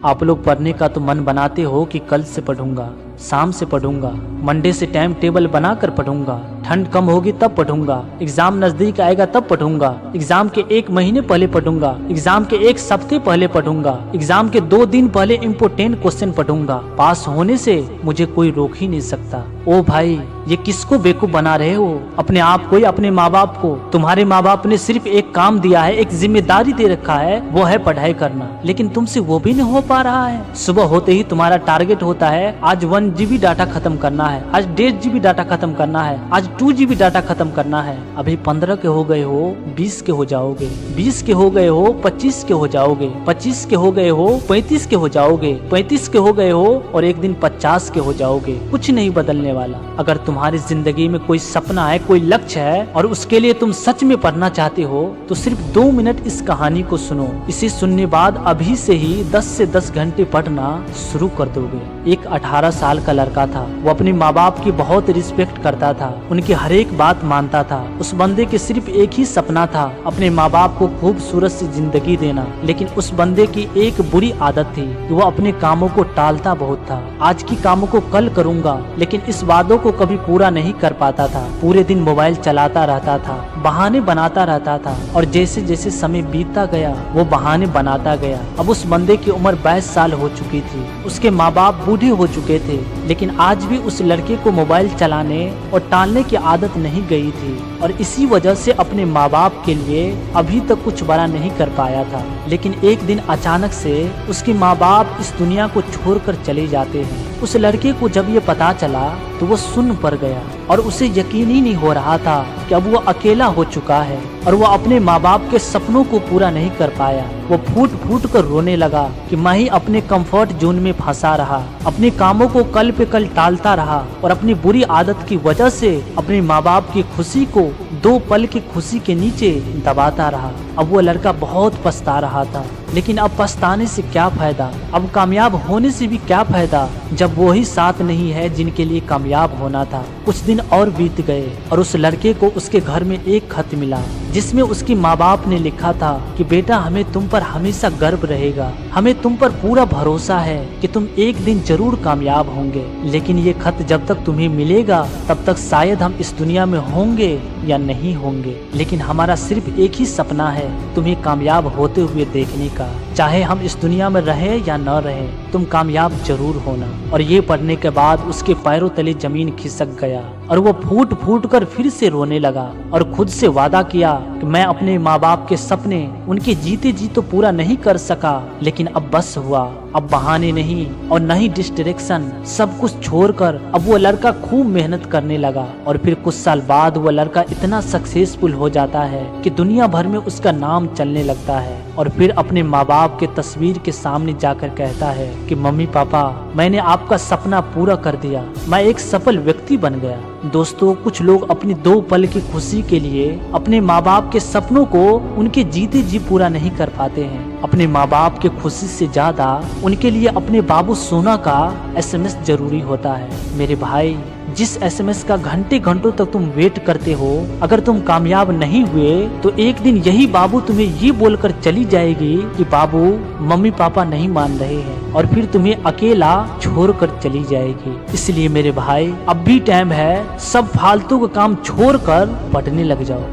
आप लोग पढ़ने का तो मन बनाते हो कि कल से पढ़ूंगा, शाम से पढ़ूंगा, मंडे से टाइम टेबल बनाकर पढ़ूंगा, ठंड कम होगी तब पढ़ूंगा, एग्जाम नजदीक आएगा तब पढ़ूंगा, एग्जाम के 1 महीने पहले पढ़ूंगा, एग्जाम के 1 सप्ताह पहले पढ़ूंगा, एग्जाम के 2 दिन पहले इम्पोर्टेंट क्वेश्चन पढ़ूंगा। पास होने से मुझे कोई रोक ही नहीं सकता। ओ भाई, ये किसको बेवकूफ बना रहे हो? अपने आप को या अपने माँ बाप को? तुम्हारे माँ बाप ने सिर्फ एक काम दिया है, एक जिम्मेदारी दे रखा है, वो है पढ़ाई करना, लेकिन तुमसे वो भी नहीं हो पा रहा है। सुबह होते ही तुम्हारा टारगेट होता है आज 1 GB डाटा खत्म करना है, आज 1.5 GB डाटा खत्म करना है, आज 2 GB डाटा खत्म करना है। अभी 15 के हो गए हो, 20 के हो जाओगे, 20 के हो गए हो, 25 के हो जाओगे, 25 के हो गए हो, 35 के हो जाओगे, 35 के हो गए हो और एक दिन 50 के हो जाओगे। कुछ नहीं बदलने वाला। अगर तुम्हारी जिंदगी में कोई सपना है, कोई लक्ष्य है और उसके लिए तुम सच में पढ़ना चाहते हो तो सिर्फ 2 मिनट इस कहानी को सुनो। इसे सुनने बाद अभी से ही 10 से 10 घंटे पढ़ना शुरू कर दोगे। एक 18 साल का लड़का था, वो अपने माँ बाप की बहुत रिस्पेक्ट करता था, उनकी हर एक बात मानता था। उस बंदे के सिर्फ एक ही सपना था, अपने माँ बाप को खूबसूरत सी जिंदगी देना। लेकिन उस बंदे की एक बुरी आदत थी कि वो अपने कामों को टालता बहुत था। आज की कामों को कल करूंगा, लेकिन इस वादों को कभी पूरा नहीं कर पाता था। पूरे दिन मोबाइल चलाता रहता था, बहाने बनाता रहता था और जैसे जैसे समय बीतता गया वो बहाने बनाता गया। अब उस बंदे की उम्र 22 साल हो चुकी थी, उसके माँ बाप बूढ़े हो चुके थे, लेकिन आज भी उस लड़के को मोबाइल चलाने और टालने की आदत नहीं गई थी और इसी वजह से अपने माँ बाप के लिए अभी तक कुछ बड़ा नहीं कर पाया था। लेकिन एक दिन अचानक से उसके माँ बाप इस दुनिया को छोड़कर चले जाते हैं। उस लड़के को जब ये पता चला तो वो सुन्न पड़ गया और उसे यकीन ही नहीं हो रहा था कि अब वो अकेला हो चुका है और वो अपने माँ बाप के सपनों को पूरा नहीं कर पाया। वो फूट फूट कर रोने लगा कि मैं ही अपने कंफर्ट जोन में फंसा रहा, अपने कामों को कल पे कल टालता रहा और अपनी बुरी आदत की वजह से अपने माँ बाप की खुशी को 2 पल की खुशी के नीचे दबाता रहा। अब वो लड़का बहुत पछता रहा था, लेकिन अब पछताने से क्या फायदा? अब कामयाब होने से भी क्या फायदा जब वो ही साथ नहीं है जिनके लिए कामयाब होना था। कुछ दिन और बीत गए और उस लड़के को उसके घर में एक खत मिला जिसमें उसकी माँ बाप ने लिखा था कि बेटा, हमें तुम पर हमेशा गर्व रहेगा, हमें तुम पर पूरा भरोसा है कि तुम एक दिन जरूर कामयाब होंगे। लेकिन ये खत जब तक तुम्हें मिलेगा तब तक शायद हम इस दुनिया में होंगे या नहीं होंगे, लेकिन हमारा सिर्फ एक ही सपना है, तुम्हें कामयाब होते हुए देखने का। चाहे हम इस दुनिया में रहे या न रहे, तुम कामयाब जरूर होना। और ये पढ़ने के बाद उसके पैरों तले जमीन खिसक गया और वो फूट फूट कर फिर से रोने लगा और खुद से वादा किया कि मैं अपने माँ बाप के सपने उनके जीते जी तो पूरा नहीं कर सका, लेकिन अब बस हुआ। अब बहाने नहीं और न ही डिस्ट्रैक्शन, सब कुछ छोड़कर अब वो लड़का खूब मेहनत करने लगा और फिर कुछ साल बाद वो लड़का इतना सक्सेसफुल हो जाता है कि दुनिया भर में उसका नाम चलने लगता है और फिर अपने माँ बाप के तस्वीर के सामने जाकर कहता है कि मम्मी पापा, मैंने आपका सपना पूरा कर दिया, मैं एक सफल व्यक्ति बन गया। दोस्तों, कुछ लोग अपनी 2 पल की खुशी के लिए अपने माँ बाप के सपनों को उनके जीते जी पूरा नहीं कर पाते हैं। अपने माँ बाप के खुशी से ज्यादा उनके लिए अपने बाबू सोना का SMS जरूरी होता है। मेरे भाई, जिस SMS का घंटे घंटों तक तुम वेट करते हो, अगर तुम कामयाब नहीं हुए तो एक दिन यही बाबू तुम्हें ये बोलकर चली जाएगी कि बाबू, मम्मी पापा नहीं मान रहे हैं और फिर तुम्हें अकेला छोड़कर चली जाएगी। इसलिए मेरे भाई, अब भी टाइम है, सब फालतू का काम छोड़कर पढ़ने लग जाओ।